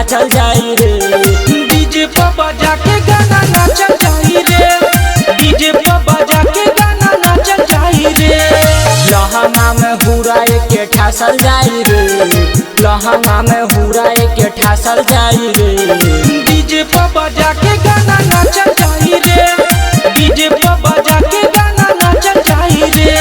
नाचल जाई रे। डीजे पर बजा के गाना नाचल जाई रे। डीजे पर बजा के गाना नाचल जाई रे। लहंगा में हुराए के ठासल जाई रे। लहंगा में हुराए के ठासल जाई रे। डीजे पर बजा के गाना नाचल जाई रे। डीजे पर बजा के गाना नाचल जाई रे।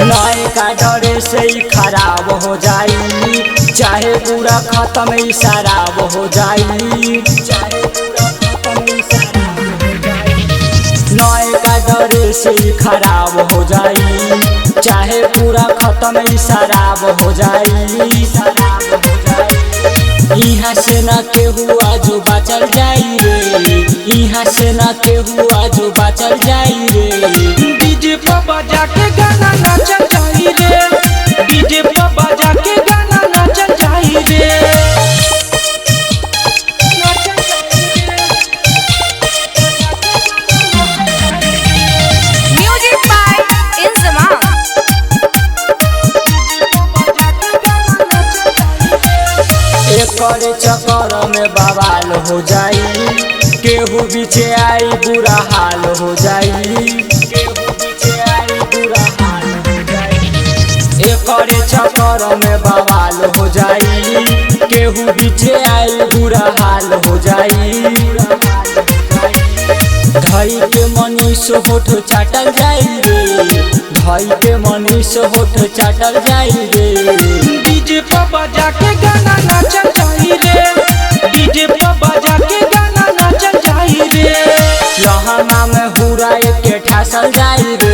नए का डरे से ही खराब हो जाई, चाहे पूरा खत्म ही शराब हो जाई। नए का डरे से ही खराब हो जाई, चाहे पूरा खत्म ही शराब हो जाई। यहाँ से न केहू आजू बाचल जाई रे। यहाँ से न केहू आजू बाचल जाई रे। डीजे पर बजा के गाना नाचल जाई रे। डीजे पर बजा के गाना नाचल जाई रे। Music by Inzamam. एकर चक्कर में बवाल हो जाई, केहू पीछे आई बुरा हाल हो जाई। एकर चक्कर में बवाल हो जाई, केहू पीछे आई बुरा हाल हो जाई। धई के मनीष होठ चाटल जाई रे। धई के मनीष होठ चाटल जाई रे। डीजे पर बजा के गाना नाचल जाई रे। डीजे पर बजा के गाना नाचल जाई रे। लहंगा में हुराए के ठासल जाई रे।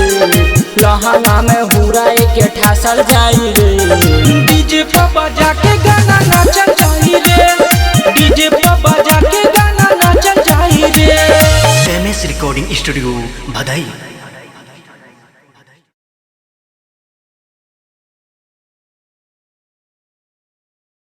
लहंगा में हुराए के ठासल जाई रे। डीजे पर बजा के गाना नाचल जाई रे। डीजे पर बजा के गाना नाचल जाई रे। MS recording studio Bhadai.